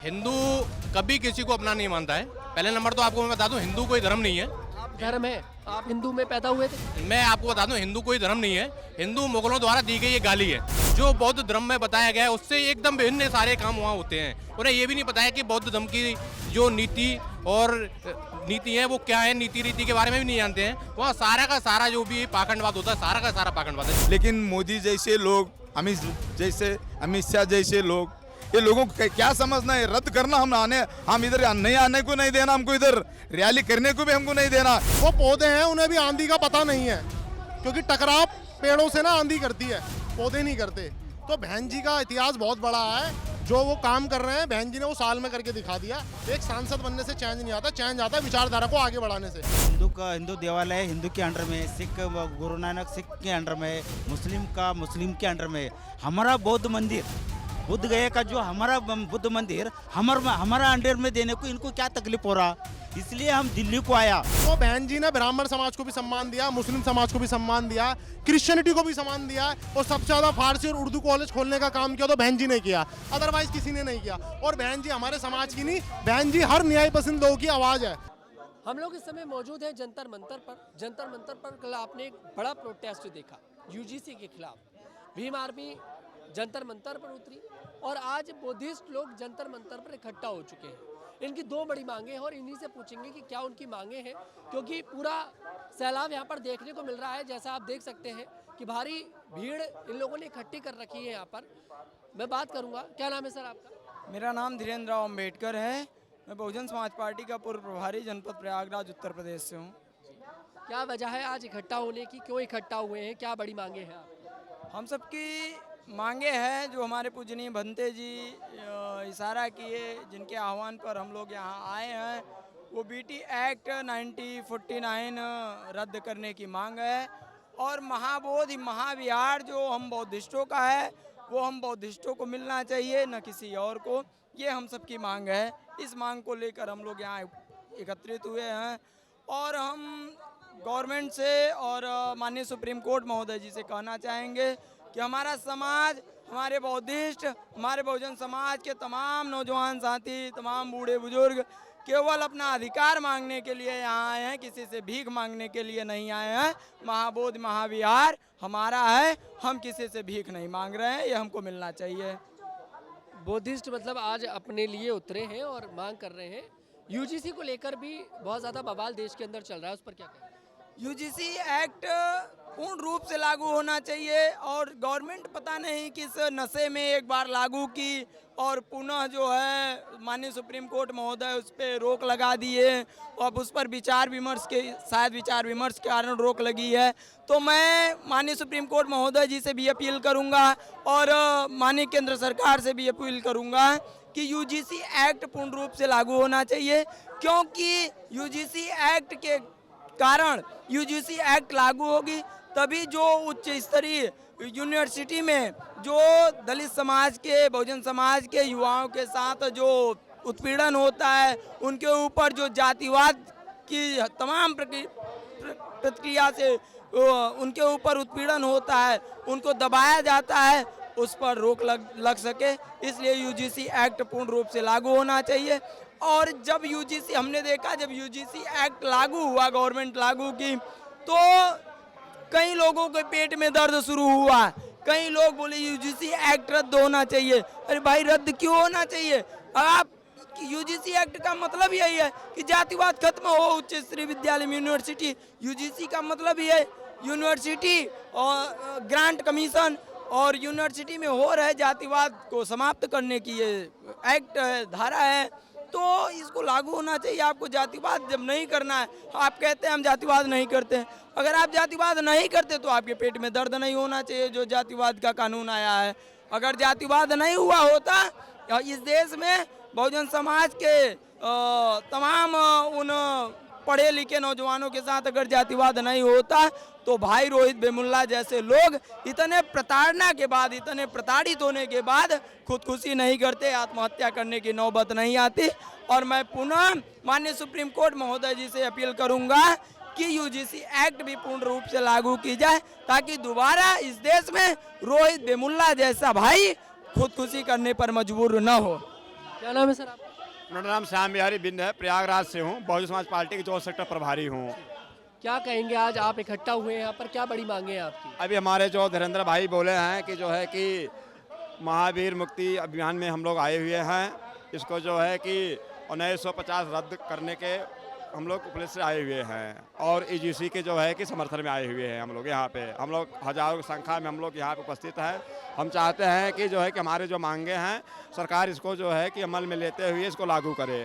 हिंदू कभी किसी को अपना नहीं मानता है। पहले नंबर तो आपको मैं बता दूं, हिंदू कोई धर्म नहीं है। आप धर्म है, आप हिंदू में पैदा हुए थे? मैं आपको बता दूं, हिंदू कोई धर्म नहीं है। हिंदू मुगलों द्वारा दी गई ये गाली है। जो बौद्ध धर्म में बताया गया है उससे एकदम विभिन्न सारे काम वहाँ होते हैं। उन्हें ये भी नहीं पता है कि बौद्ध धर्म की जो नीति और नीति है वो क्या है, नीति रीति के बारे में भी नहीं जानते हैं। वहाँ सारा का सारा जो भी पाखंडवाद होता है, सारा का सारा पाखंडवाद है। लेकिन मोदी जैसे लोग, अमित शाह जैसे लोग, ये लोगों को क्या समझना है? रद्द करना, हम इधर नहीं आने को नहीं देना, हमको इधर रैली करने को भी हमको नहीं देना। वो पौधे हैं, उन्हें भी आंधी का पता नहीं है, क्योंकि टकराव पेड़ों से ना आंधी करती है, पौधे नहीं करते। तो बहन जी का इतिहास बहुत बड़ा है। जो वो काम कर रहे हैं बहन जी ने वो साल में करके दिखा दिया। एक सांसद बनने से चेंज नहीं आता, चेंज आता है विचारधारा को आगे बढ़ाने से। हिंदू देवालय हिंदू के अंडर में, सिख गुरु नानक सिख के अंडर में, मुस्लिम का मुस्लिम के अंडर में। हमारा बौद्ध मंदिर, बुद्ध गया का जो हमारा बुद्ध मंदिर हमारा अंडर में देने को इनको क्या तकलीफ हो रहा, इसलिए हम दिल्ली को आया। तो बहन जी ने ब्राह्मण समाज को भी सम्मान दिया, मुस्लिम समाज को भी सम्मान दिया, क्रिश्चियनिटी को भी सम्मान दिया, और सबसे ज्यादा फारसी और उर्दू कॉलेज खोलने का काम किया तो बहन जी ने किया, अदरवाइज किसी ने नहीं किया। और बहन जी हमारे समाज की नहीं, बहन जी हर न्याय पसंद लोगों की आवाज है। हम लोग इस समय मौजूद हैं जंतर मंतर पर। जंतर मंतर पर कल आपने एक बड़ा प्रोटेस्ट देखा यूजीसी के खिलाफ। भीम आर्मी जंतर मंतर पर उतरी और आज बुद्धिस्ट लोग जंतर मंतर पर इकट्ठा हो चुके हैं। इनकी दो बड़ी मांगे हैं और इन्हीं से पूछेंगे कि क्या उनकी मांगे हैं, क्योंकि पूरा सैलाब यहाँ पर देखने को मिल रहा है। जैसा आप देख सकते हैं कि भारी भीड़ इन लोगों ने इकट्ठी कर रखी है यहाँ पर। मैं बात करूँगा, क्या नाम है सर आपका? मेरा नाम धीरेन्द्र राव अम्बेडकर है। मैं बहुजन समाज पार्टी का पूर्व प्रभारी जनपद प्रयागराज उत्तर प्रदेश से हूँ। क्या वजह है आज इकट्ठा होने की, क्यों इकट्ठा हुए हैं, क्या बड़ी मांगे हैं आप? हम सबकी मांगे हैं जो हमारे पूजनीय भंते जी इशारा किए, जिनके आह्वान पर हम लोग यहाँ आए हैं, वो बीटी एक्ट 1949 रद्द करने की मांग है। और महाबोधि महाविहार जो हम बौद्धिस्टों का है वो हम बौद्धिस्टों को मिलना चाहिए, न किसी और को। ये हम सबकी मांग है। इस मांग को लेकर हम लोग यहाँ एकत्रित हुए हैं और हम गवर्नमेंट से और माननीय सुप्रीम कोर्ट महोदय जी से कहना चाहेंगे कि हमारा समाज, हमारे बौद्धिस्ट, हमारे बहुजन समाज के तमाम नौजवान साथी, तमाम बूढ़े बुजुर्ग केवल अपना अधिकार मांगने के लिए यहाँ आए हैं, किसी से भीख मांगने के लिए नहीं आए हैं। महाबोध महाविहार हमारा है, हम किसी से भीख नहीं मांग रहे हैं, ये हमको मिलना चाहिए। बुद्धिस्ट मतलब आज अपने लिए उतरे हैं और मांग कर रहे हैं। यूजीसी को लेकर भी बहुत ज़्यादा बवाल देश के अंदर चल रहा है, उस पर क्या कहें? यूजीसी एक्ट पूर्ण रूप से लागू होना चाहिए और गवर्नमेंट पता नहीं किस नशे में एक बार लागू की और पुनः जो है माननीय सुप्रीम कोर्ट महोदय उस पर रोक लगा दिए और उस पर विचार विमर्श के कारण रोक लगी है। तो मैं माननीय सुप्रीम कोर्ट महोदय जी से भी अपील करूंगा और माननीय केंद्र सरकार से भी अपील करूंगा कि यूजीसी एक्ट पूर्ण रूप से लागू होना चाहिए, क्योंकि यूजीसी एक्ट के कारण यूजीसी एक्ट लागू होगी तभी जो उच्च स्तरीय यूनिवर्सिटी में जो दलित समाज के, बहुजन समाज के युवाओं के साथ जो उत्पीड़न होता है, उनके ऊपर जो जातिवाद की तमाम प्रक्रिया से उनके ऊपर उत्पीड़न होता है, उनको दबाया जाता है, उस पर रोक लग सके। इसलिए यूजीसी एक्ट पूर्ण रूप से लागू होना चाहिए। और जब यूजीसी, हमने देखा जब यूजीसी एक्ट लागू हुआ, गवर्नमेंट लागू की, तो कई लोगों के पेट में दर्द शुरू हुआ। कई लोग बोले यूजीसी एक्ट रद्द होना चाहिए। अरे भाई, रद्द क्यों होना चाहिए? आप यूजीसी एक्ट का मतलब यही है कि जातिवाद खत्म हो उच्च स्तरीय विद्यालय में, यूनिवर्सिटी। यूजीसी का मतलब ये यूनिवर्सिटी और ग्रांट कमीशन और यूनिवर्सिटी में हो रहे जातिवाद को समाप्त करने की ये एक्ट है, धारा है, तो इसको लागू होना चाहिए। आपको जातिवाद जब नहीं करना है, आप कहते हैं हम जातिवाद नहीं करते हैं, अगर आप जातिवाद नहीं करते तो आपके पेट में दर्द नहीं होना चाहिए जो जातिवाद का कानून आया है। अगर जातिवाद नहीं हुआ होता इस देश में, बहुजन समाज के तमाम उन पढ़े लिखे नौजवानों के साथ अगर जातिवाद नहीं होता तो भाई रोहित वेमुल्ला जैसे लोग इतने प्रताड़ना के बाद, इतने प्रताड़ित होने के बाद खुदकुशी नहीं करते, आत्महत्या करने की नौबत नहीं आती। और मैं पुनः माननीय सुप्रीम कोर्ट महोदय जी से अपील करूंगा कि यूजीसी एक्ट भी पूर्ण रूप से लागू की जाए, ताकि दोबारा इस देश में रोहित वेमुल्ला जैसा भाई खुदकुशी करने पर मजबूर न हो। क्या नाम है सर आपका? मेरा नाम श्याम बिहारी बिंद है, प्रयागराज से हूँ, बहुजन समाज पार्टी के 4 सेक्टर प्रभारी हूँ। क्या कहेंगे, आज आप इकट्ठा हुए हैं यहाँ पर, क्या बड़ी मांगे हैं आपकी? अभी हमारे जो धीरेन्द्र भाई बोले हैं कि जो है कि महावीर मुक्ति अभियान में हम लोग आए हुए हैं, इसको जो है कि 1950 रद्द करने के हम लोग पुलिस से आए हुए हैं और ईजीसी के जो है कि समर्थन में आए हुए हैं। हम लोग यहाँ पे हम लोग हजारों की संख्या में हम लोग यहाँ पे उपस्थित हैं। हम चाहते हैं कि जो है कि हमारे जो मांगे हैं सरकार इसको जो है कि अमल में लेते हुए इसको लागू करे।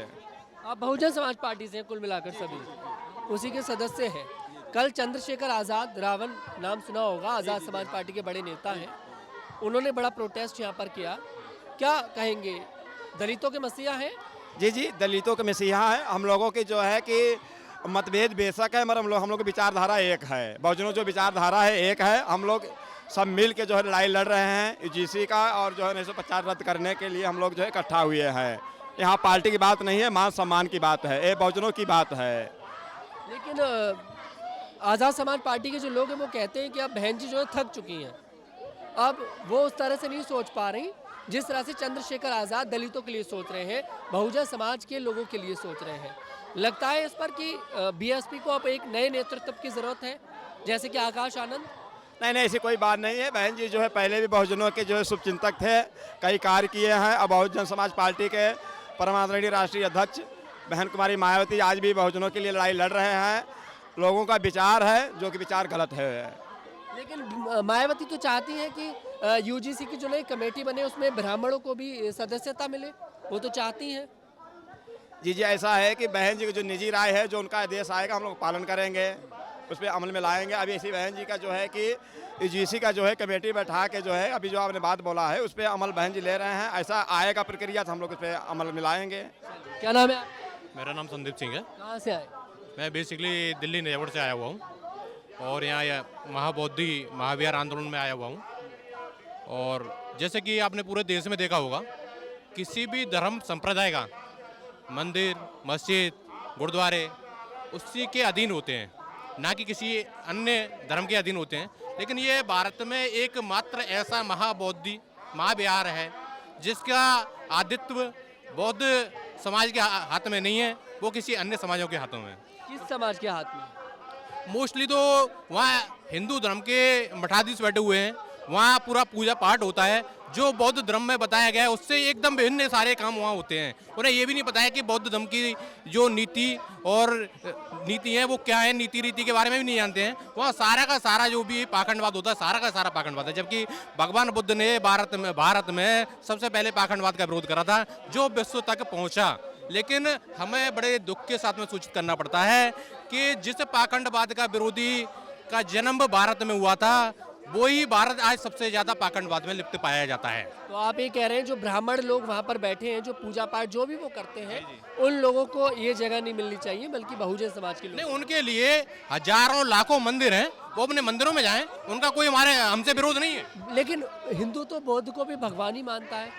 आप बहुजन समाज पार्टी से हैं कुल मिलाकर सभी, उसी के सदस्य हैं। कल चंद्रशेखर आज़ाद, रावण नाम सुना होगा, आज़ाद समाज पार्टी के बड़े नेता हैं, उन्होंने बड़ा प्रोटेस्ट यहाँ पर किया। क्या कहेंगे, दलितों के मसीहा हैं? जी जी, दलितों के मसीहा है। हम लोगों की जो है कि मतभेद बेशक है, मगर हम लोग की विचारधारा एक है। बहुजनों जो विचारधारा है एक है। हम लोग सब मिल के जो है लड़ाई लड़ रहे हैं ईजीसी का, और जो है 1950 रद्द करने के लिए हम लोग जो है इकट्ठा हुए हैं। यहाँ पार्टी की बात नहीं है, मान सम्मान की बात है, ये बहुजनों की बात है। लेकिन आज़ाद समाज पार्टी के जो लोग हैं वो कहते हैं कि अब बहन जी जो है थक चुकी हैं, अब वो उस तरह से नहीं सोच पा रही जिस तरह से चंद्रशेखर आज़ाद दलितों के लिए सोच रहे हैं, बहुजन समाज के लोगों के लिए सोच रहे हैं। लगता है इस पर कि बीएसपी को अब एक नए नेतृत्व की ज़रूरत है, जैसे कि आकाश आनंद? नहीं, ऐसी कोई बात नहीं है। बहन जी जो है पहले भी बहुजनों के जो है शुभचिंतक थे, कई कार्य किए हैं। अब बहुजन समाज पार्टी के परमादरणीय राष्ट्रीय अध्यक्ष बहन कुमारी मायावती आज भी बहुजनों के लिए लड़ाई लड़ रहे हैं। लोगों का विचार है जो कि विचार गलत है। लेकिन मायावती तो चाहती है कि यूजीसी की जो नई कमेटी बने उसमें ब्राह्मणों को भी सदस्यता मिले, वो तो चाहती हैं। जी जी, ऐसा है कि बहन जी की जो निजी राय है, जो उनका आदेश आएगा हम लोग पालन करेंगे, उस पर अमल में लाएंगे। अभी ऐसी बहन जी का जो है कि ईजीसी का जो है कमेटी बैठा के जो है अभी जो आपने बात बोला है उस पर अमल बहन जी ले रहे हैं। ऐसा आएगा प्रक्रिया तो हम लोग उस पर अमल में लाएंगे। क्या नाम है? मेरा नाम संदीप सिंह है। कहाँ से आए? मैं बेसिकली दिल्ली नजफगढ़ से आया हुआ हूँ और यहाँ महाबौद्धि महाविहार आंदोलन में आया हुआ हूँ। और जैसे कि आपने पूरे देश में देखा होगा, किसी भी धर्म संप्रदाय का मंदिर, मस्जिद, गुरुद्वारे उसी के अधीन होते हैं, ना कि किसी अन्य धर्म के अधीन होते हैं। लेकिन ये भारत में एकमात्र ऐसा महाबौद्धि महाविहार है जिसका आदित्व बौद्ध समाज के हाथ में नहीं है, वो किसी अन्य समाजों के हाथों में है। किस समाज के हाथ में? मोस्टली तो वहाँ हिंदू धर्म के मठाधीश बैठे हुए हैं, वहाँ पूरा पूजा पाठ होता है। जो बौद्ध धर्म में बताया गया है उससे एकदम विभिन्न सारे काम वहाँ होते हैं। उन्हें ये भी नहीं पता है कि बौद्ध धर्म की जो नीति और नीति है वो क्या है, नीति रीति के बारे में भी नहीं जानते हैं। वहाँ सारा का सारा जो भी पाखंडवाद होता है, सारा का सारा पाखंडवाद है। जबकि भगवान बुद्ध ने भारत में सबसे पहले पाखंडवाद का विरोध करा था, जो विश्व तक पहुँचा। लेकिन हमें बड़े दुख के साथ में सूचित करना पड़ता है कि जिस पाखंडवाद का विरोधी का जन्म भारत में हुआ था, वही भारत आज सबसे ज्यादा पाखंडवाद में लिप्त पाया जाता है। तो आप ये कह रहे हैं जो ब्राह्मण लोग वहाँ पर बैठे हैं, जो पूजा पाठ जो भी वो करते हैं, उन लोगों को ये जगह नहीं मिलनी चाहिए, बल्कि बहुजन समाज के लोग? नहीं, उनके लिए हजारों लाखों मंदिर हैं, वो अपने मंदिरों में जाएं, उनका कोई हमसे विरोध नहीं है। लेकिन हिंदू तो बौद्ध को भी भगवान ही मानता है,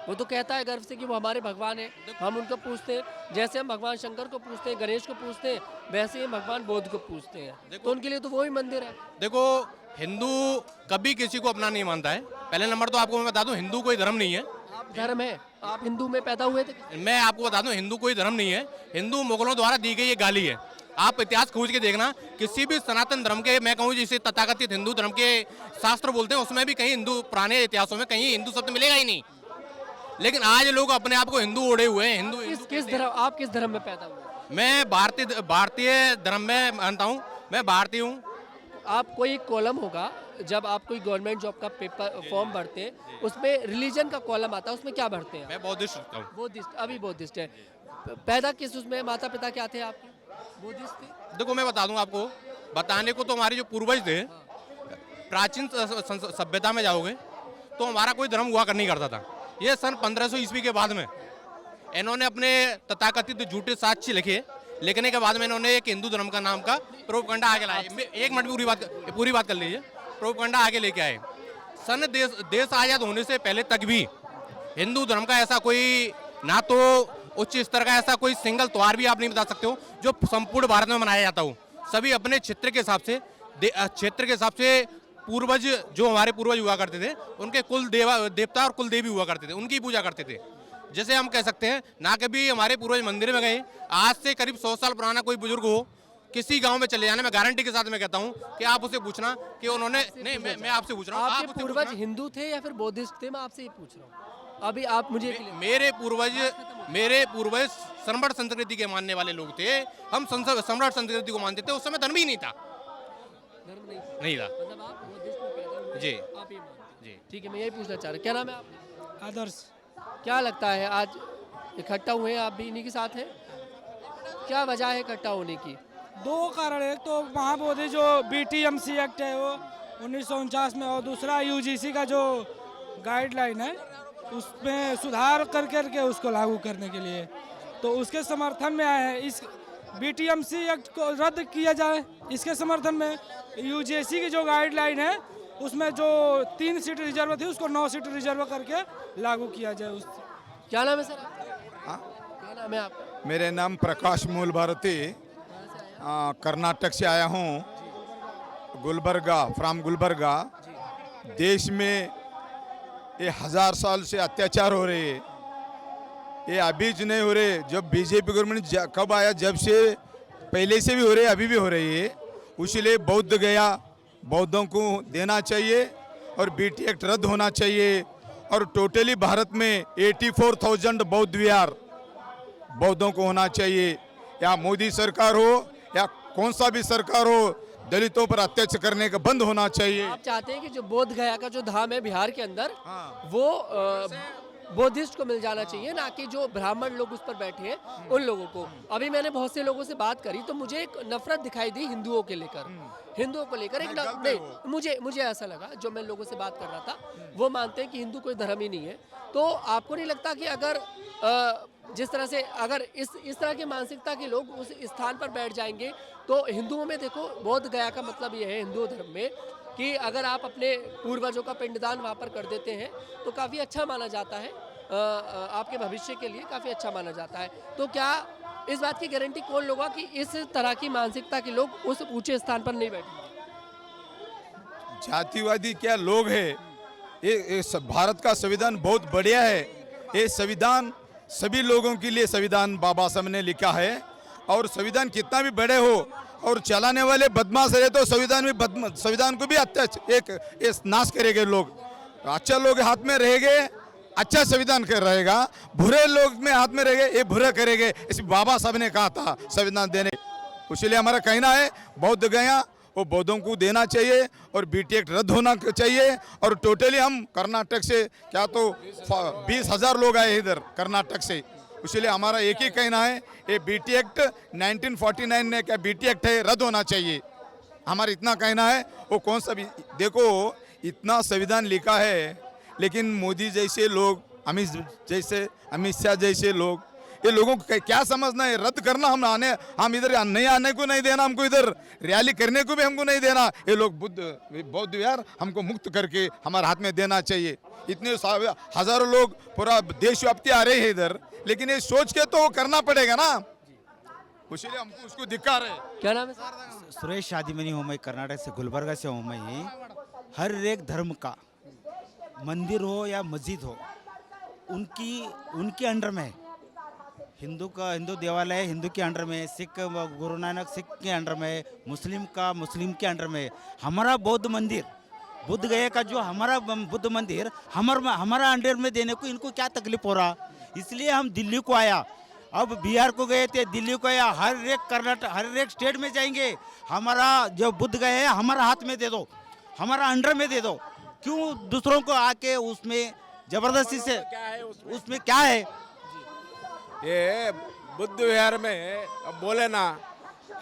वो तो कहता है गर्व से कि वो हमारे भगवान है। हम उनको पूछते हैं, जैसे हम भगवान शंकर को पूछते हैं, गणेश को पूछते हैं, वैसे ही भगवान बौद्ध को पूछते हैं। तो उनके लिए तो वही मंदिर है। देखो, हिंदू कभी किसी को अपना नहीं मानता है। पहले नंबर तो आपको मैं बता दूं, हिंदू कोई धर्म नहीं है। आप धर्म है, आप हिंदू में पैदा हुए थे? मैं आपको बता दूं, हिंदू कोई धर्म नहीं है। हिंदू मुगलों द्वारा दी गई ये गाली है। आप इतिहास खोज के देखना, किसी भी सनातन धर्म के, मैं कहूँ जिसे तथाकथित हिंदू धर्म के शास्त्र बोलते हैं, उसमें भी कहीं हिंदू, पुराने इतिहासों में कहीं हिंदू शब्द मिलेगा ही नहीं। लेकिन आज लोग अपने आप को हिंदू ओढ़े हुए हैं। किस धर्म, आप किस धर्म में पैदा हुए? मैं भारतीय धर्म में मानता हूँ, मैं भारतीय हूँ। आप कोई कॉलम होगा, जब आप कोई गवर्नमेंट जॉब का पेपर फॉर्म भरते हैं, उसमें रिलीजन का कॉलम आता है, उसमें क्या भरते हैं? मैं बौद्धिस्ट हूँ। बुद्धिस्ट, अभी बुद्धिस्ट है। पैदा किस उसमें, माता पिता क्या थे आपके? बुद्धिस्ट थे? देखो, मैं बता दूं आपको, बताने को तो हमारे जो पूर्वज थे, प्राचीन सभ्यता में जाओगे तो हमारा कोई धर्म हुआ कर नहीं करता था। ये सन 1500 ईस्वी के बाद में इन्होंने अपने तथाकथित झूठे साक्ष्य लिखने के बाद में इन्होंने एक हिंदू धर्म का नाम का प्रोपगंडा आगे लाया। एक मिनट पूरी बात कर लीजिए। प्रोपगंडा आगे लेके आए। सन देश आजाद होने से पहले तक भी हिंदू धर्म का ऐसा कोई, ना तो उच्च स्तर का ऐसा कोई सिंगल त्योहार भी आप नहीं बता सकते हो जो संपूर्ण भारत में मनाया जाता हो। सभी अपने क्षेत्र के हिसाब से पूर्वज, जो हमारे पूर्वज हुआ करते थे, उनके कुल देवता और कुल देवी हुआ करते थे, उनकी पूजा करते थे। जैसे हम कह सकते हैं ना कभी हमारे पूर्वज मंदिर में गए, आज से करीब 100 साल पुराना कोई बुजुर्ग हो, किसी गांव में चले जाना, मैं गारंटी के साथ मैं कहता हूं कि आप उसे पूछना कि उन्होंने, नहीं मैं आपसे पूछ रहा हूं, आपके आप उससे पूर्वज पूछना। हिंदू थे या फिर बौद्धिस्ट थे, मैं आपसे ये पूछ रहा हूँ। अभी आप मुझे मेरे पूर्वज सम्राट संस्कृति के मानने वाले लोग थे। हम सम्राट संस्कृति को मानते थे, उस समय धर्म ही नहीं था। धर्म नहीं था मतलब आप बौद्धिस्ट में पैदा हुए, जी। आप ये मानते हैं। जी। ठीक है, मैं यही पूछना चाह रहा, क्या नाम है आपका? आदर्श। क्या लगता है आज इकट्ठा हुए हैं, आप भी इन्हीं के साथ हैं? क्या वजह है इकट्ठा होने की? दो कारण है, तो महाबोधि जो BTMC एक्ट है वो 1949 में, और दूसरा UGC का जो गाइडलाइन है उसमें सुधार कर करके उसको लागू करने के लिए, तो उसके समर्थन में आए हैं। इस BTMC एक्ट को रद्द किया जाए, इसके समर्थन में UGC की जो गाइडलाइन है उसमें जो 3 सीट रिजर्व थी उसको 9 सीट रिजर्व करके लागू किया जाए। उस क्या नाम है सर आपका? क्या नाम है आपका? मेरे नाम प्रकाश मूल भारती, कर्नाटक से आया हूँ, गुलबर्गा, फ्रॉम गुलबर्गा। देश में ये 1000 साल से अत्याचार हो रहे हैं, ये अभी ज नहीं हो रहे। जब बीजेपी गवर्नमेंट कब आया, जब से पहले से भी हो रहे, अभी भी हो रही है। इसलिए बौद्ध गया, बौद्धों को देना चाहिए और BT एक्ट रद्द होना चाहिए। और टोटली भारत में 84,000 बौद्ध विहार बौद्धों को होना चाहिए। या मोदी सरकार हो या कौन सा भी सरकार हो, दलितों पर अत्याचार करने का बंद होना चाहिए। आप चाहते हैं कि जो बोध गया का जो धाम है बिहार के अंदर, हाँ। वो बौद्धिस्ट को मिल जाना चाहिए, ना कि जो ब्राह्मण लोग उस पर बैठे हैं उन लोगों को। अभी मैंने बहुत से लोगों से बात करी तो मुझे एक नफरत दिखाई दी हिंदुओं के लेकर, हिंदुओं को लेकर एक नहीं, मुझे ऐसा लगा, जो मैं लोगों से बात कर रहा था वो मानते हैं कि हिंदू कोई धर्म ही नहीं है। तो आपको नहीं लगता कि अगर जिस तरह से अगर इस तरह की मानसिकता के लोग उस स्थान पर बैठ जाएंगे, तो हिंदुओं में देखो, बोध गया का मतलब ये है हिंदू धर्म में कि अगर आप अपने पूर्वजों का पिंडदान वहाँ पर कर देते हैं तो काफ़ी अच्छा माना जाता है, आपके भविष्य के लिए काफ़ी अच्छा माना जाता है। तो क्या इस बात की गारंटी कौन लोगा कि इस तरह की मानसिकता के लोग उस ऊंचे स्थान पर नहीं बैठेंगे? जातिवादी क्या लोग हैं, ये भारत का संविधान बहुत बढ़िया है। ये संविधान सभी लोगों के लिए संविधान बाबा साहब ने लिखा है। और संविधान कितना भी बड़े हो और चलाने वाले बदमाश रहे तो संविधान को भी एक नाश करेंगे लोग। अच्छा लोग हाथ में रहेंगे, अच्छा संविधान कर रहेगा, बुरे लोग में हाथ में रहेंगे, ये बुरा करेंगे। इस बाबा साहब ने कहा था संविधान देने, इसलिए हमारा कहना है बौद्ध गया वो बौद्धों को देना चाहिए और BT एक्ट रद्द होना चाहिए। और टोटली हम कर्नाटक से क्या तो 20,000 लोग आए इधर कर्नाटक से, इसलिए हमारा एक ही कहना है ये BT एक्ट 1949 में क्या BT एक्ट है, रद्द होना चाहिए। हमारा इतना कहना है। वो कौन सा भी देखो, इतना संविधान लिखा है, लेकिन मोदी जैसे लोग, अमित शाह जैसे लोग, ये लोगों को क्या समझना है, रद्द करना हम इधर नहीं आने को नहीं देना, हमको इधर रैली करने को भी हमको नहीं देना। ये लोग बौद्ध विहार हमको मुक्त करके हमारे हाथ में देना चाहिए। इतने हजारों लोग पूरा देशव्यापी आ रहे हैं इधर, लेकिन ये सोच के तो वो करना पड़ेगा ना, इसलिए हमको उसको धिक्कार है। क्या नाम है सर? सुरेश शादीमनी हूँ मैं, कर्नाटक से, गुलबर्गा से हूँ मैं। हर एक धर्म का मंदिर हो या मस्जिद हो, उनके अंडर में, हिंदू देवालय हिंदू के अंडर में, सिख गुरु नानक सिख के अंडर में, मुस्लिम के अंडर में। हमारा बौद्ध मंदिर, बुद्ध गया का जो हमारा बुद्ध मंदिर हमारा अंडर में देने को इनको क्या तकलीफ हो रहा, इसलिए हम दिल्ली को आया। अब बिहार को गए थे, दिल्ली को आया, हर एक स्टेट में जाएंगे। हमारा जो बुद्ध गए हैं हमारा हाथ में दे दो, हमारा अंडर में दे दो, क्यों दूसरों को आके उसमें जबरदस्ती से, उसमें क्या है? ये बुद्ध विहार में अब बोले ना,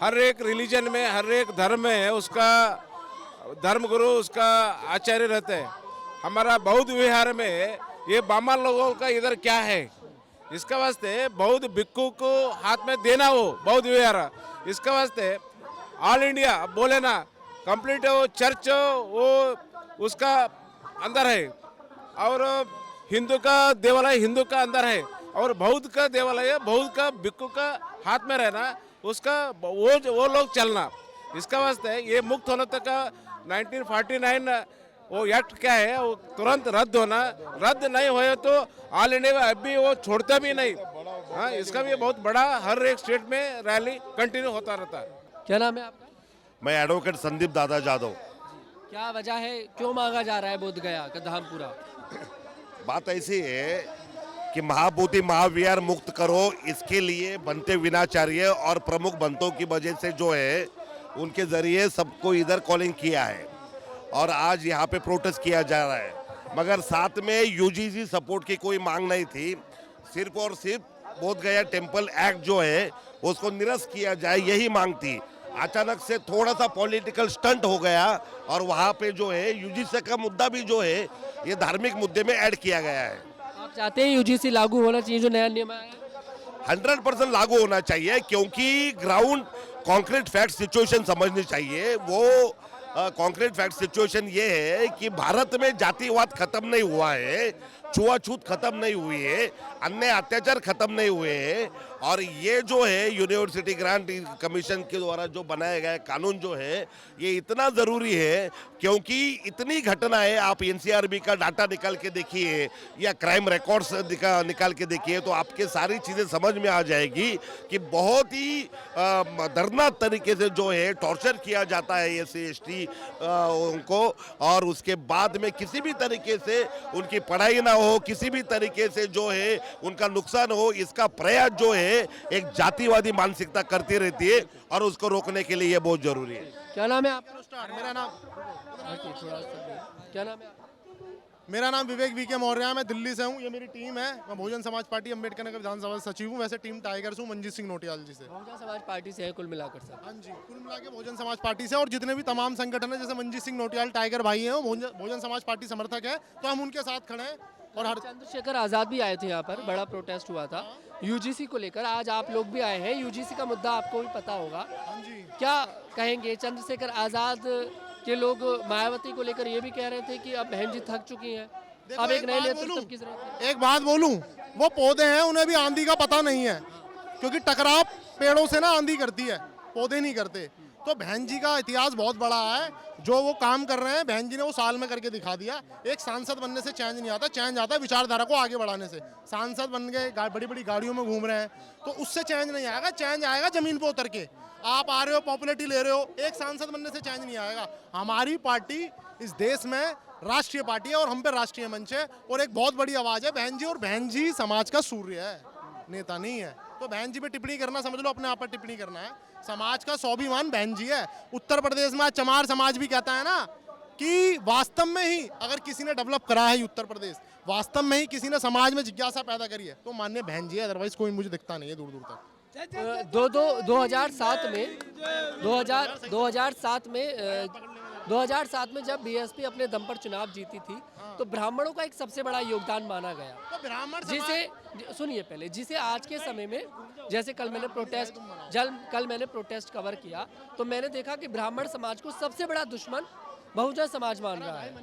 हर एक रिलीजन में, हर एक धर्म में उसका धर्मगुरु, उसका आचार्य रहते हैं। हमारा बौद्ध विहार में ये बामन लोगों का इधर क्या है, इसका वास्ते बौद्ध भिक्खु को हाथ में देना वो बौद्ध विहार, इसका वास्ते ऑल इंडिया बोले ना कंप्लीट वो चर्च वो उसका अंदर है, और हिंदू का देवालय हिंदू का अंदर है, और बौद्ध का देवालय बौद्ध का भिक्खु का हाथ में रहना, उसका वो लोग चलना। इसका वास्ते ये मुक्त होने तक 1949 वो एक्ट क्या है वो तुरंत रद्द होना, रद्द नहीं होए तो ऑल इंडिया अभी वो छोड़ता भी नहीं। हाँ, इसका भी बहुत बड़ा हर एक स्टेट में रैली कंटिन्यू होता रहता है। क्या नाम है आपका? मैं एडवोकेट संदीप दादा जादव। क्या वजह है, क्यों मांगा जा रहा है बोध गया का धामपुरा? बात ऐसी है कि महाबोधि महाविहार मुक्त करो, इसके लिए बनते विनाचार्य और प्रमुख बंतों की वजह से जो है उनके जरिए सबको इधर कॉलिंग किया है और आज यहाँ पे प्रोटेस्ट किया जा रहा है। मगर साथ में यूजीसी सपोर्ट की कोई मांग नहीं थी, सिर्फ और सिर्फ बोध गया टेम्पल एक्ट जो है उसको निरस्त किया जाए, यही मांग थी। अचानक से थोड़ा सा पॉलिटिकल स्टंट हो गया और वहाँ पे जो है यूजीसी का मुद्दा भी जो है ये धार्मिक मुद्दे में ऐड किया गया है। आप चाहते हैं यूजीसी लागू होना चाहिए जो नया नियम आया है? 100% लागू होना चाहिए, क्योंकि ग्राउंड कॉन्क्रीट फैक्ट सिचुएशन समझनी चाहिए। वो कॉन्क्रीट फैक्ट सिचुएशन ये है कि भारत में जातिवाद खत्म नहीं हुआ है, छुआछूत खत्म नहीं हुई है, अन्य अत्याचार खत्म नहीं हुए हैं और ये जो है यूनिवर्सिटी ग्रांट कमीशन के द्वारा जो बनाया गया कानून जो है ये इतना ज़रूरी है, क्योंकि इतनी घटनाएं आप एनसीआरबी का डाटा निकाल के देखिए या क्राइम रिकॉर्ड्स निकाल के देखिए तो आपके सारी चीज़ें समझ में आ जाएगी कि बहुत ही दर्दनाक तरीके से जो है टॉर्चर किया जाता है SC ST उनको, और उसके बाद में किसी भी तरीके से उनकी पढ़ाई ना हो, किसी भी तरीके से जो है उनका नुकसान हो, इसका प्रयास जो है एक जातिवादी मानसिकता करती रहती है और उसको रोकने के लिए ये बहुत जरूरी है। क्या नाम है आपका? मेरा नाम क्या नाम है आपका? मेरा नाम विवेक VK मौर्य है। मैं दिल्ली से हूँ। ये मेरी टीम है। मैं बहुजन समाज पार्टी अम्बेडकर नगर विधानसभा सचिव हूँ। वैसे टीम टाइगर्स हूँ मनजीत सिंह नोटियाल जी से। बहुजन समाज पार्टी से है कुल मिलाकर सर? हाँ जी, कुल मिला के बहुजन समाज पार्टी से और जितने भी तमाम संगठन है जैसे मनजीत सिंह नोटियाल टाइगर भाई हैं वो बहुजन समाज पार्टी समर्थक है, तो हम उनके साथ खड़े हैं। और हर चंद्रशेखर आजाद भी आए थे यहाँ पर, बड़ा प्रोटेस्ट हुआ था यूजीसी को लेकर। आज आप लोग भी आए हैं, यूजीसी का मुद्दा आपको भी पता होगा। हाँ जी, क्या कहेंगे? चंद्रशेखर आजाद के लोग मायावती को लेकर ये भी कह रहे थे कि अब बहन जी थक चुकी हैं, अब एक नए नेतृत्व की जरूरत है। एक बात बोलूं, वो पौधे हैं उन्हें भी आंधी का पता नहीं है, क्योंकि टकराव पेड़ों से ना आंधी करती है, पौधे नहीं करते। तो बहन जी का इतिहास बहुत बड़ा है। जो वो काम कर रहे हैं बहन जी ने वो साल में करके दिखा दिया। एक सांसद बनने से चेंज नहीं आता, चेंज आता है विचारधारा को आगे बढ़ाने से। सांसद बन गए, बड़ी बड़ी गाड़ियों में घूम रहे हैं, तो उससे चेंज नहीं आएगा। चेंज आएगा जमीन पे उतर के। आप आ रहे हो, पॉपुलैरिटी ले रहे हो, एक सांसद बनने से चेंज नहीं आएगा। हमारी पार्टी इस देश में राष्ट्रीय पार्टी है और हम पे राष्ट्रीय मंच है और एक बहुत बड़ी आवाज है बहन जी, और बहन जी समाज का सूर्य है, नेता नहीं है। तो बहन जी पे टिप्पणी करना समझ लो अपने आप पर टिप्पणी करना है। समाज का स्वाभिमान बहन जी है। उत्तर प्रदेश में चमार समाज भी कहता है ना कि वास्तव में ही अगर किसी ने डेवलप करा है उत्तर प्रदेश, वास्तव में ही किसी ने समाज में जिज्ञासा पैदा करी है तो माननीय बहन जी है, अदरवाइज कोई मुझे दिखता नहीं है दूर दूर तक। 2007 में जब बीएसपी अपने दम पर चुनाव जीती थी तो ब्राह्मणों का एक सबसे बड़ा योगदान माना गया। तो ब्राह्मण जिसे सुनिए पहले, जिसे आज के समय में जैसे कल मैंने प्रोटेस्ट कवर किया तो मैंने देखा कि ब्राह्मण समाज को सबसे बड़ा दुश्मन बहुजन समाज मान रहा है।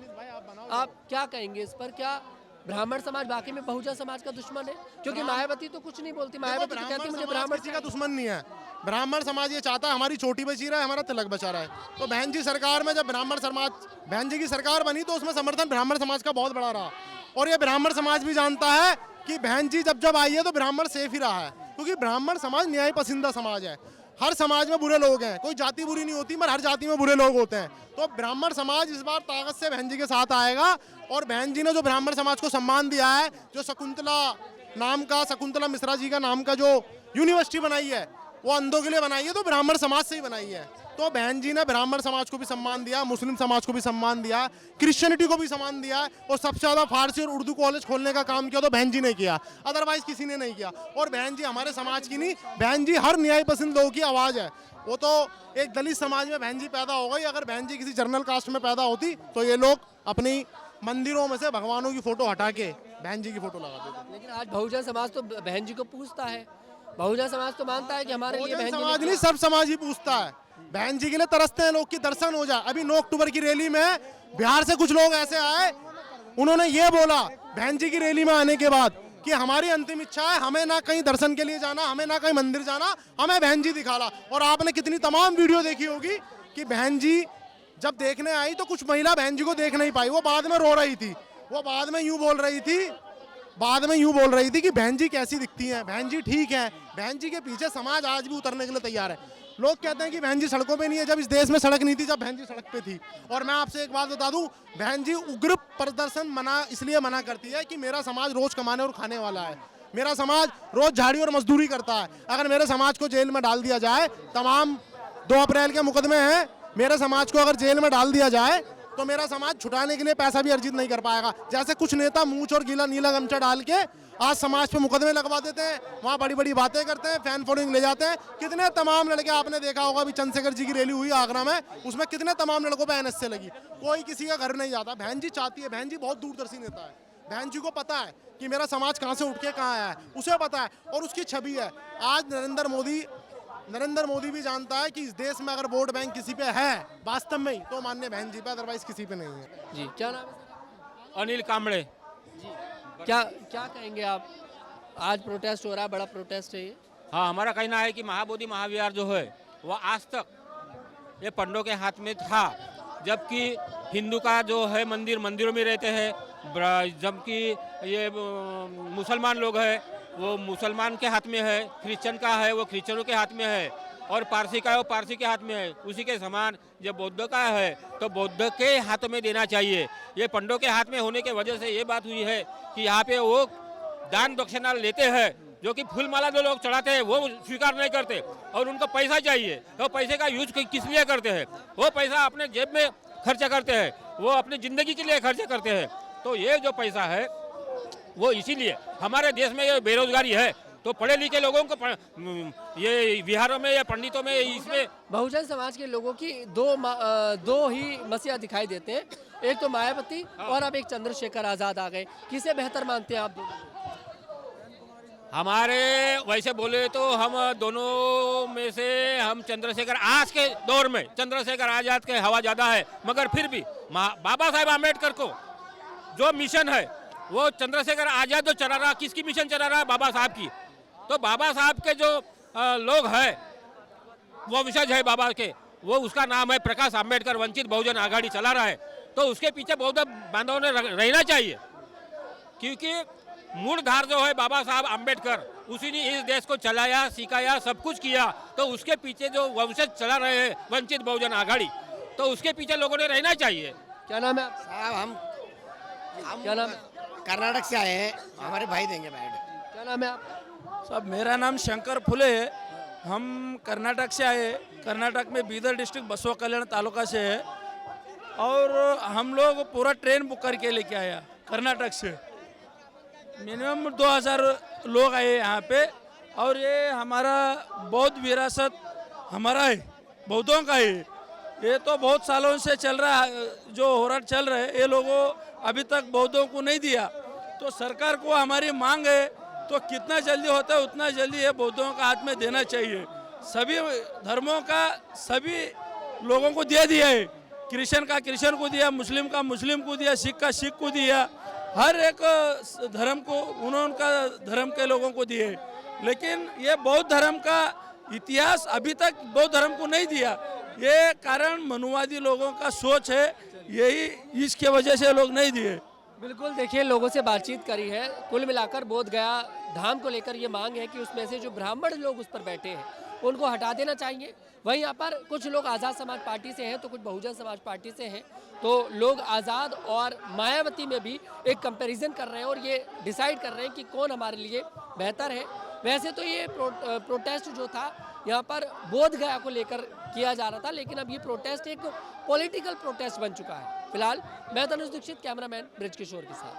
आप क्या कहेंगे इस पर? क्या ब्राह्मण समाज वाकई में बहुजन समाज का दुश्मन है? क्योंकि मायावती तो कुछ नहीं बोलती, मायावती तो कहती मुझे ब्राह्मण किसी का दुश्मन नहीं है। ब्राह्मण समाज ये चाहता है हमारी चोटी बची रहे, हमारा तिलक बचा रहा है। तो बहन जी सरकार में जब ब्राह्मण समाज बहन जी की सरकार बनी तो उसमें समर्थन ब्राह्मण समाज का बहुत बड़ा रहा। और ये ब्राह्मण समाज भी जानता है कि बहन जी जब आई है तो ब्राह्मण सेफ ही रहा है, क्योंकि ब्राह्मण समाज न्याय पसंदीदा समाज है। हर समाज में बुरे लोग हैं, कोई जाति बुरी नहीं होती, मगर हर जाति में बुरे लोग होते हैं। तो ब्राह्मण समाज इस बार ताकत से बहन जी के साथ आएगा। और बहन जी ने जो ब्राह्मण समाज को सम्मान दिया है, जो शकुंतला मिश्रा जी का नाम का जो यूनिवर्सिटी बनाई है वो अंधों के लिए बनाई है, तो ब्राह्मण समाज से ही बनाई है। तो बहन जी ने ब्राह्मण समाज को भी सम्मान दिया, मुस्लिम समाज को भी सम्मान दिया, क्रिश्चियनिटी को भी सम्मान दिया, और सबसे ज्यादा फारसी और उर्दू कॉलेज खोलने का काम किया तो बहन जी ने किया, अदरवाइज किसी ने नहीं किया। और बहन जी हमारे समाज की नहीं, बहन जी हर न्याय पसंद लोगों की आवाज है। वो तो एक दलित समाज में बहन जी पैदा हो गई, अगर बहन जी किसी जनरल कास्ट में पैदा होती तो ये लोग अपनी मंदिरों में से भगवानों की फोटो हटा के बहन जी की फोटो लगा देते। लेकिन आज बहुजन समाज तो बहन जी को पूछता है, बहुजन समाज तो मानता है कि हमारे लिए बहन जी समाज नहीं, सब समाज ही पूछता है। बहन जी के लिए तरसते हैं लोग कि दर्शन हो जाए। अभी 9 अक्टूबर की रैली में बिहार से कुछ लोग ऐसे आए, उन्होंने ये बोला बहन जी की रैली में आने के बाद कि हमारी अंतिम इच्छा है हमें ना कहीं दर्शन के लिए जाना, हमें ना कहीं मंदिर जाना, हमें बहन जी दिखाला। और आपने कितनी तमाम वीडियो देखी होगी कि बहन जी जब देखने आई तो कुछ महिला बहन जी को देख नहीं पाई, वो बाद में रो रही थी, वो बाद में यूं बोल रही थी कि बहन जी कैसी दिखती हैं, बहन जी ठीक है। बहन जी के पीछे समाज आज भी उतरने के लिए तैयार है। लोग कहते हैं कि बहन जी सड़कों पे नहीं है, जब इस देश में सड़क नहीं थी, जब बहन जी सड़क पे थी। और मैं आपसे एक बात बता दूं, बहन जी उग्र प्रदर्शन इसलिए मना करती है कि मेरा समाज रोज कमाने और खाने वाला है, मेरा समाज रोज झाड़ी और मजदूरी करता है। अगर मेरे समाज को जेल में डाल दिया जाए, तमाम 2 अप्रैल के मुकदमे हैं, मेरे समाज को अगर जेल में डाल दिया जाए तो मेरा समाज छुटाने के लिए पैसा भी अर्जित नहीं कर पाएगा। जैसे कुछ नेता मूंछ और गीला नीला गमछा डाल के आज समाज पे मुकदमे लगवा देते हैं, वहाँ बड़ी बड़ी बातें करते हैं, फैन फॉलोइंग ले जाते हैं। कितने तमाम लड़के आपने देखा होगा, अभी चंद्रशेखर जी की रैली हुई आगरा में, उसमें कितने तमाम लड़कों पे एनएस से लगी, कोई किसी का घर नहीं जाता। बहन जी चाहती है, बहन जी बहुत दूरदर्शी नेता है, बहन जी को पता है कि मेरा समाज कहाँ से उठ के कहाँ आया है, उसे पता है और उसकी छवि है। आज नरेंद्र मोदी भी जानता है कि इस देश में अगर वोट बैंक किसी पे है वास्तव में ही, तो माननीय बहन जी पे, अदरवाइज किसी पे नहीं है। जी, क्या नाम है? अनिल कांबड़े। जी, क्या कहेंगे आप? आज प्रोटेस्ट हो रहा है, बड़ा प्रोटेस्ट है ये। हाँ, हमारा कहना है कि महाबोधि महाविहार जो है वह आज तक ये पंडों के हाथ में था, जबकि हिंदू का जो है मंदिरों में रहते हैं, जबकि ये मुसलमान लोग हैं वो मुसलमान के हाथ में है, क्रिश्चियन का है वो क्रिश्चियनों के हाथ में है, और पारसी का है वो पारसी के हाथ में है। उसी के समान जब बौद्ध का है तो बौद्ध के हाथ में देना चाहिए। ये पंडों के हाथ में होने के वजह से ये बात हुई है कि यहाँ पे वो दान दक्षिणा लेते हैं, जो कि फूल माला जो लोग चढ़ाते हैं वो स्वीकार नहीं करते, और उनको पैसा चाहिए। तो पैसे का यूज किस लिए करते हैं? वो पैसा अपने जेब में खर्चा करते हैं, वो अपनी ज़िंदगी के लिए खर्चा करते हैं। तो ये जो पैसा है वो इसीलिए हमारे देश में ये बेरोजगारी है, तो पढ़े लिखे लोगों को ये बिहारों में या पंडितों में इसमें बहुजन समाज के लोगों की दो ही मसीहा दिखाई देते हैं, एक तो मायावती और अब एक चंद्रशेखर आजाद आ गए। किसे बेहतर मानते हैं आप दोनों? हमारे वैसे बोले तो हम दोनों में से हम चंद्रशेखर, आज के दौर में चंद्रशेखर आजाद के हवा ज़्यादा है, मगर फिर भी बाबा साहेब आम्बेडकर को जो मिशन है वो चंद्रशेखर आजाद जो चला रहा, किसकी मिशन चला रहा है? बाबा साहब की। तो बाबा साहब के जो लोग हैं वो विशेष है बाबा के, वो उसका नाम है प्रकाश आम्बेडकर वंचित बहुजन आघाड़ी चला रहा है। तो उसके पीछे बौद्ध बांधवों ने रहना चाहिए, क्योंकि मूलधार जो है बाबा साहब आम्बेडकर, उसी ने इस देश को चलाया, सिखाया, सब कुछ किया। तो उसके पीछे जो वंशज चला रहे हैं वंचित बहुजन आघाड़ी, तो उसके पीछे लोगों ने रहना चाहिए। क्या नाम है साहब? हम क्या नाम है? कर्नाटक से आए हैं, हमारे भाई देंगे बैठ। क्या नाम है आप? सब मेरा नाम शंकर फुले है, हम कर्नाटक से आए, कर्नाटक में बीदर डिस्ट्रिक्ट बसवा कल्याण तालुका से है, और हम लोग पूरा ट्रेन बुक करके लेके आया कर्नाटक से। मिनिमम 2000 लोग आए यहाँ पे, और ये हमारा बौद्ध विरासत हमारा है, बौद्धों का है। ये तो बहुत सालों से चल रहा है, जो होराट चल रहे हैं, ये लोगों अभी तक बौद्धों को नहीं दिया। तो सरकार को हमारी मांग है, तो कितना जल्दी होता है उतना जल्दी ये बौद्धों का हाथ में देना चाहिए। सभी धर्मों का सभी लोगों को दे दिया है, क्रिश्चियन का क्रिश्चियन को दिया, मुस्लिम का मुस्लिम को दिया, सिख का सिख को दिया, हर एक धर्म को उनका धर्म के लोगों को दिए। लेकिन ये बौद्ध धर्म का इतिहास अभी तक बौद्ध धर्म को नहीं दिया। ये कारण मनुवादी लोगों का सोच है, यही इसके वजह से लोग नहीं दिए। बिल्कुल, देखिए लोगों से बातचीत करी है, कुल मिलाकर बोध गया धाम को लेकर ये मांग है कि उसमें से जो ब्राह्मण लोग उस पर बैठे हैं उनको हटा देना चाहिए। वहीं यहाँ पर कुछ लोग आज़ाद समाज पार्टी से हैं तो कुछ बहुजन समाज पार्टी से हैं, तो लोग आज़ाद और मायावती में भी एक कंपैरिजन कर रहे हैं और ये डिसाइड कर रहे हैं कि कौन हमारे लिए बेहतर है। वैसे तो ये प्रोटेस्ट जो था यहाँ पर बोध गया को लेकर किया जा रहा था, लेकिन अब ये प्रोटेस्ट एक पॉलिटिकल प्रोटेस्ट बन चुका है। फिलहाल मैं तनुज दीक्षित, कैमरामैन ब्रिज किशोर के साथ।